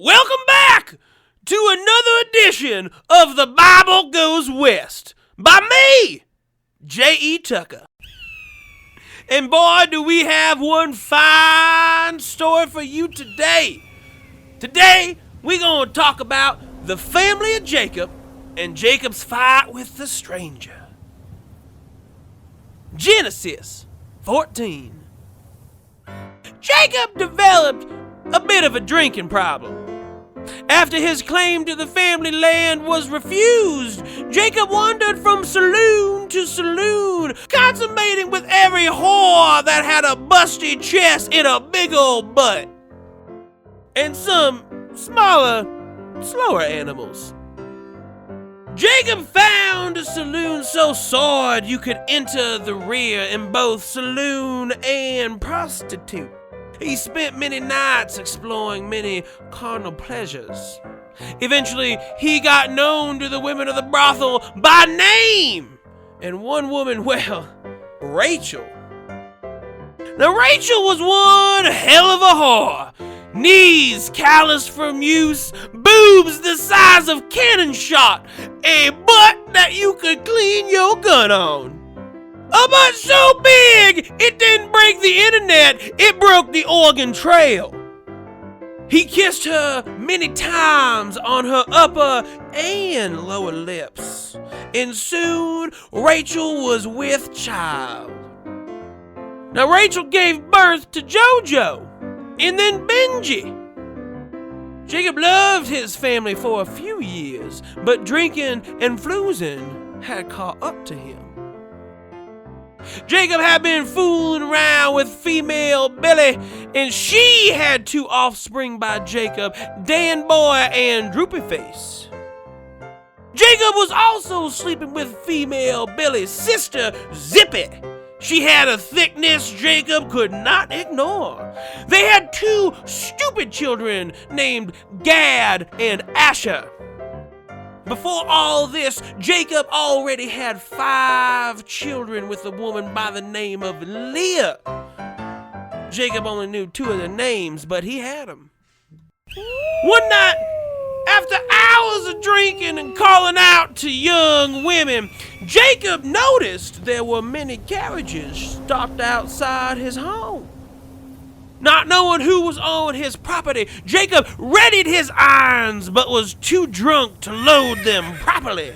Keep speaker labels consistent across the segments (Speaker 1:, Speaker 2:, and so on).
Speaker 1: Welcome back to another edition of The Bible Goes West by me, J.E. Tucker. And boy, do we have one fine story for you today. Today, we're going to talk about the family of Jacob and Jacob's fight with the stranger. Genesis 14. Jacob developed a bit of a drinking problem. After his claim to the family land was refused, Jacob wandered from saloon to saloon, consummating with every whore that had a busty chest and a big old butt, and some smaller, slower animals. Jacob found a saloon so sordid you could enter the rear in both saloon and prostitute. He spent many nights exploring many carnal pleasures. Eventually, he got known to the women of the brothel by name. And one woman, well, Rachel. Now, Rachel was one hell of a whore. Knees calloused from use, boobs the size of cannon shot, a butt that you could clean your gun on. A butt so big, it didn't break the internet, it broke the Oregon Trail. He kissed her many times on her upper and lower lips, and soon Rachel was with child. Now Rachel gave birth to Jojo, and then Benji. Jacob loved his family for a few years, but drinking and floozin had caught up to him. Jacob had been fooling around with female Billy, and she had two offspring by Jacob, Dan Boy and Droopy Face. Jacob was also sleeping with female Billy's sister, Zippy. She had a thickness Jacob could not ignore. They had two stupid children named Gad and Asher. Before all this, Jacob already had 5 children with a woman by the name of Leah. Jacob only knew 2 of their names, but he had them. One night, after hours of drinking and calling out to young women, Jacob noticed there were many carriages stopped outside his home. Not knowing who was on his property, Jacob readied his irons but was too drunk to load them properly.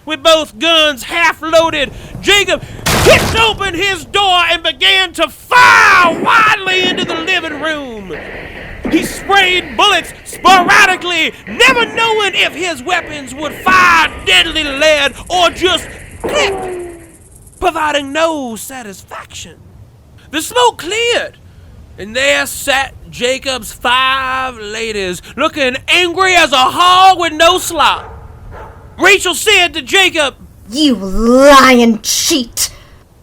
Speaker 1: With both guns half loaded, Jacob kicked open his door and began to fire wildly into the living room. He sprayed bullets sporadically, never knowing if his weapons would fire deadly lead or just click, providing no satisfaction. The smoke cleared, and there sat Jacob's 5 ladies, looking angry as a hog with no slop. Rachel said to Jacob,
Speaker 2: "You lying cheat!"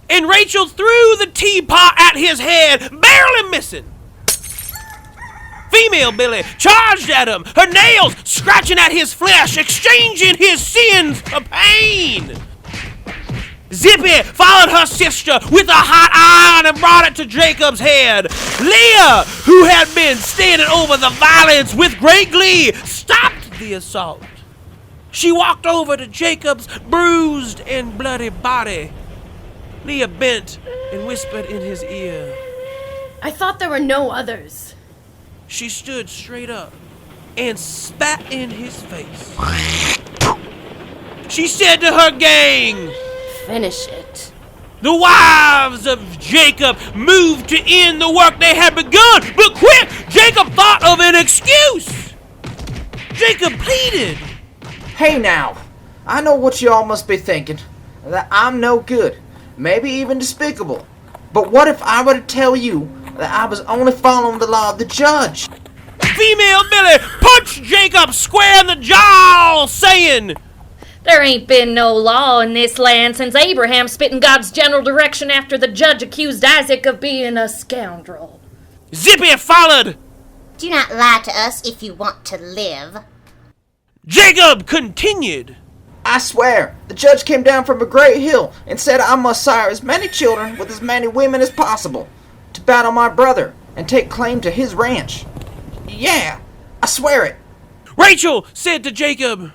Speaker 1: And Rachel threw the teapot at his head, barely missing. Female Billy charged at him, her nails scratching at his flesh, exchanging his sins for pain. Zippy followed her sister with a hot iron and brought it to Jacob's head. Leah, who had been standing over the violence with great glee, stopped the assault. She walked over to Jacob's bruised and bloody body. Leah bent and whispered in his ear.
Speaker 3: "I thought there were no others."
Speaker 1: She stood straight up and spat in his face. She said to her gang,
Speaker 3: "Finish it."
Speaker 1: The wives of Jacob moved to end the work they had begun, but quick, Jacob thought of an excuse. Jacob pleaded.
Speaker 4: Hey now, I know what you all must be thinking, that I'm no good, maybe even despicable. But what if I were to tell you that I was only following the law of the judge?
Speaker 1: Female Billy punched Jacob square in the jaw, saying,
Speaker 5: "There ain't been no law in this land since Abraham spit in God's general direction after the judge accused Isaac of being a scoundrel."
Speaker 1: Zippy followed.
Speaker 2: "Do not lie to us if you want to live."
Speaker 1: Jacob continued.
Speaker 4: I swear, the judge came down from a great hill and said I must sire as many children with as many women as possible, to battle my brother and take claim to his ranch. Yeah, I swear it.
Speaker 1: Rachel said to Jacob,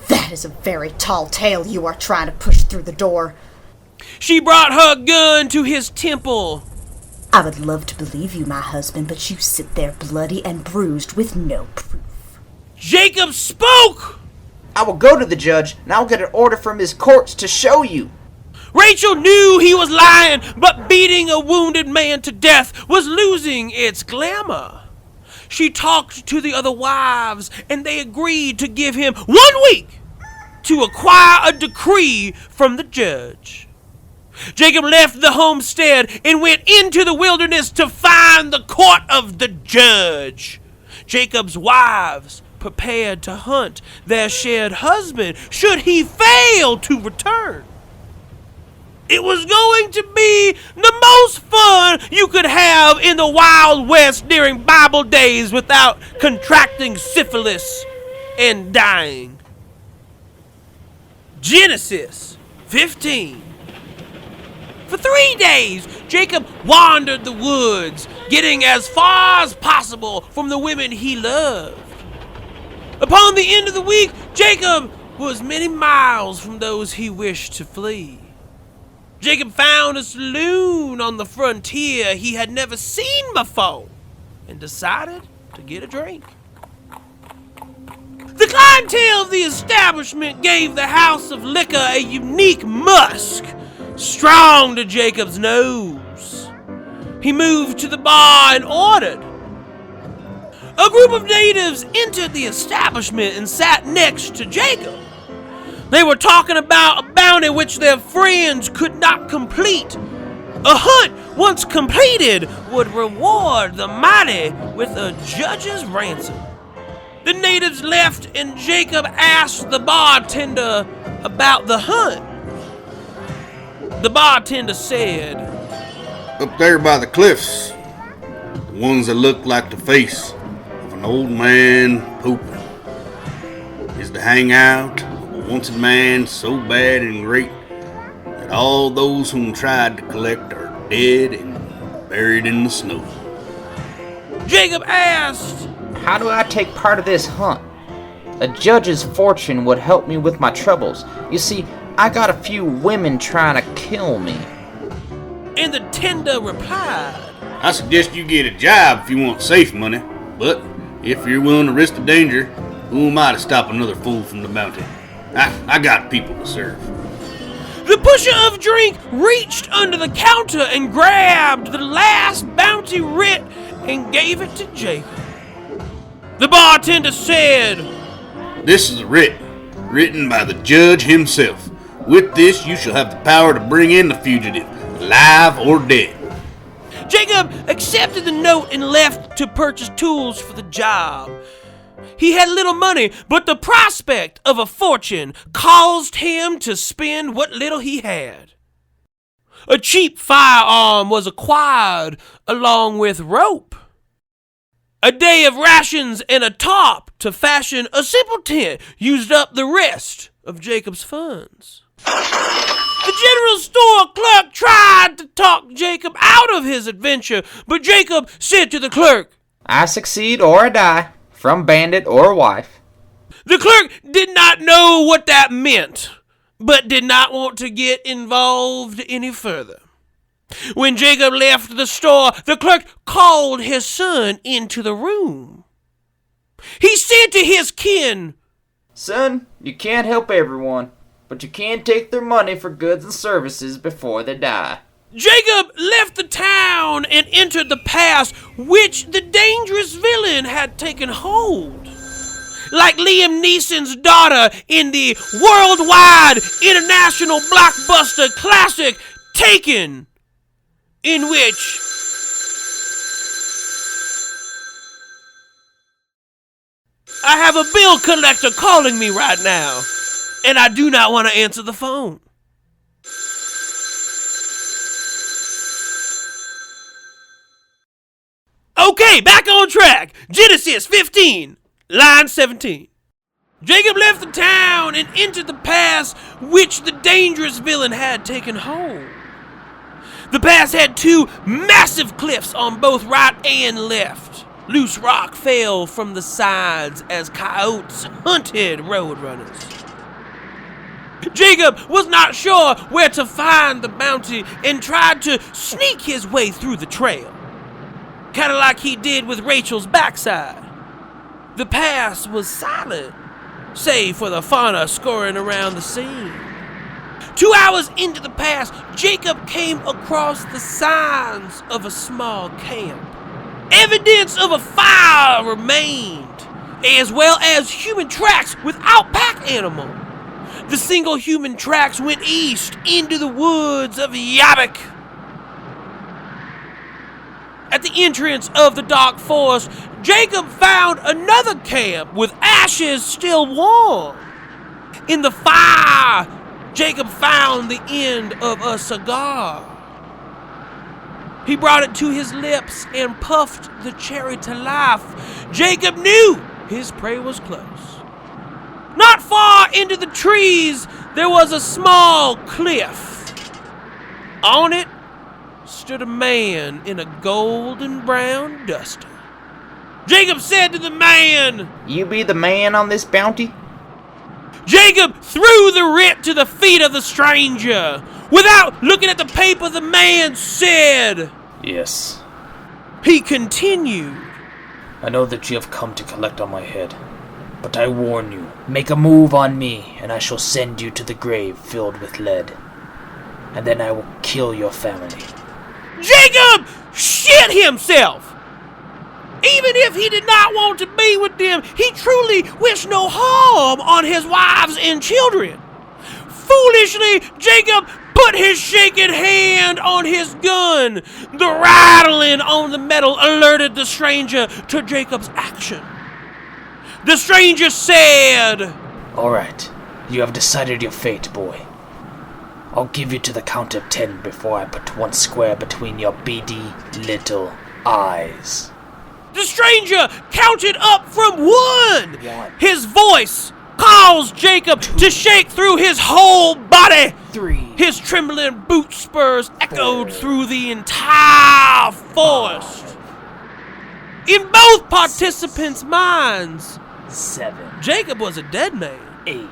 Speaker 2: That is a very tall tale you are trying to push through the door.
Speaker 1: She brought her gun to his temple.
Speaker 2: I would love to believe you, my husband, but you sit there bloody and bruised with no proof.
Speaker 1: Jacob spoke.
Speaker 4: I will go to the judge, and I'll get an order from his courts to show you.
Speaker 1: Rachel knew he was lying, but beating a wounded man to death was losing its glamour. She talked to the other wives, and they agreed to give him 1 week to acquire a decree from the judge. Jacob left the homestead and went into the wilderness to find the court of the judge. Jacob's wives prepared to hunt their shared husband should he fail to return. It was going to be the most fun you could have in the Wild West during Bible days without contracting syphilis and dying. Genesis 15. For 3 days, Jacob wandered the woods, getting as far as possible from the women he loved. Upon the end of the week, Jacob was many miles from those he wished to flee. Jacob found a saloon on the frontier he had never seen before and decided to get a drink. The clientele of the establishment gave the house of liquor a unique musk, strong to Jacob's nose. He moved to the bar and ordered. A group of natives entered the establishment and sat next to Jacob. They were talking about a bounty which their friends could not complete. A hunt, once completed, would reward the mighty with a judge's ransom. The natives left and Jacob asked the bartender about the hunt. The bartender said,
Speaker 6: Up there by the cliffs, the ones that look like the face of an old man pooping, is the hangout of a wanted man so bad and great that all those whom tried to collect are dead and buried in the snow.
Speaker 1: Jacob asked,
Speaker 4: How do I take part of this hunt? A judge's fortune would help me with my troubles. You see, I got a few women trying to kill me.
Speaker 1: And the tender replied,
Speaker 6: I suggest you get a job if you want safe money, but if you're willing to risk the danger, who am I to stop another fool from the bounty? I got people to serve.
Speaker 1: The pusher of drink reached under the counter and grabbed the last bounty writ and gave it to Jacob. The bartender said,
Speaker 6: This is a writ, written by the judge himself. With this, you shall have the power to bring in the fugitive, alive or dead.
Speaker 1: Jacob accepted the note and left to purchase tools for the job. He had little money, but the prospect of a fortune caused him to spend what little he had. A cheap firearm was acquired along with rope. A day of rations and a tarp to fashion a simple tent used up the rest of Jacob's funds. The general store clerk tried to talk Jacob out of his adventure, but Jacob said to the clerk,
Speaker 4: I succeed or I die, from bandit or wife.
Speaker 1: The clerk did not know what that meant, but did not want to get involved any further. When Jacob left the store, the clerk called his son into the room. He said to his kin,
Speaker 4: Son, you can't help everyone, but you can take their money for goods and services before they die.
Speaker 1: Jacob left the town and entered the pass which the dangerous villain had taken hold. Like Liam Neeson's daughter in the worldwide international blockbuster classic Taken, in which I have a bill collector calling me right now, and I do not want to answer the phone. Okay, back on track. Genesis 15, line 17. Jacob left the town and entered the pass which the dangerous villain had taken hold. The pass had two massive cliffs on both right and left. Loose rock fell from the sides as coyotes hunted roadrunners. Jacob was not sure where to find the bounty and tried to sneak his way through the trail, kind of like he did with Rachel's backside. The pass was silent, save for the fauna scurrying around the scene. 2 hours into the pass, Jacob came across the signs of a small camp. Evidence of a fire remained, as well as human tracks without pack animal. The single human tracks went east into the woods of Yabik. At the entrance of the dark forest, Jacob found another camp with ashes still warm. In the fire, Jacob found the end of a cigar. He brought it to his lips and puffed the cherry to life. Jacob knew his prey was close. Not far into the trees, there was a small cliff. On it stood a man in a golden brown duster. Jacob said to the man,
Speaker 4: You be the man on this bounty?
Speaker 1: Jacob threw the writ to the feet of the stranger. Without looking at the paper, the man said,
Speaker 7: Yes.
Speaker 1: He continued,
Speaker 7: I know that you have come to collect on my head, but I warn you, make a move on me, and I shall send you to the grave filled with lead. And then I will kill your family.
Speaker 1: Jacob shit himself. Even if he did not want to be with them, he truly wished no harm on his wives and children. Foolishly, Jacob put his shaking hand on his gun. The rattling on the metal alerted the stranger to Jacob's action. The stranger said,
Speaker 7: All right, you have decided your fate, boy. I'll give you to the count of 10 before I put one square between your beady little eyes.
Speaker 1: The stranger counted up from one. His voice caused Jacob to shake through his whole body.
Speaker 7: 3.
Speaker 1: His trembling boot spurs echoed through the entire forest. In both participants' minds,
Speaker 7: 7.
Speaker 1: Jacob was a dead man.
Speaker 7: 8.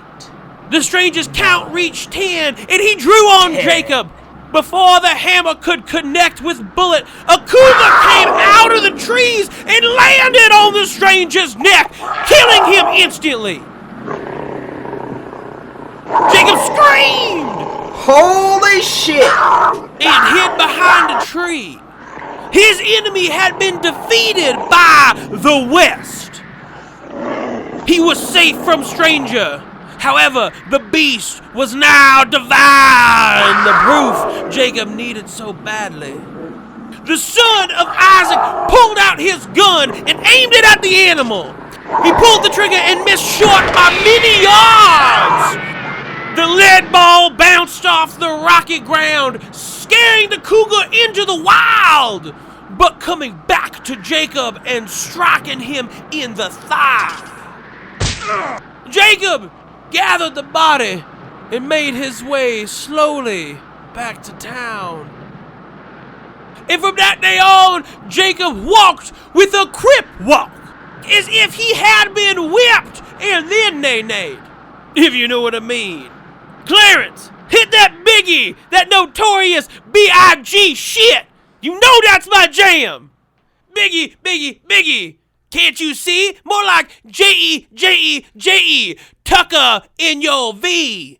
Speaker 1: The stranger's count reached 10, and he drew on
Speaker 7: 10.
Speaker 1: Jacob. Before the hammer could connect with bullet, a cougar came out of the trees and landed on the stranger's neck, killing him instantly. Jacob screamed
Speaker 4: Holy shit!
Speaker 1: and hid behind a tree. His enemy had been defeated by the West. He was safe from stranger. However, the beast was now devouring the proof Jacob needed so badly. The son of Isaac pulled out his gun and aimed it at the animal. He pulled the trigger and missed short by many yards. The lead ball bounced off the rocky ground, scaring the cougar into the wild, but coming back to Jacob and striking him in the thigh. Jacob gathered the body and made his way slowly back to town. And from that day on, Jacob walked with a crip walk, as if he had been whipped and then nay-nayed, if you know what I mean. Clarence, hit that Biggie, that notorious B.I.G. shit. You know that's my jam. Biggie, Biggie, Biggie. Can't you see? More like J-E, J-E, J-E. Tucker in your V.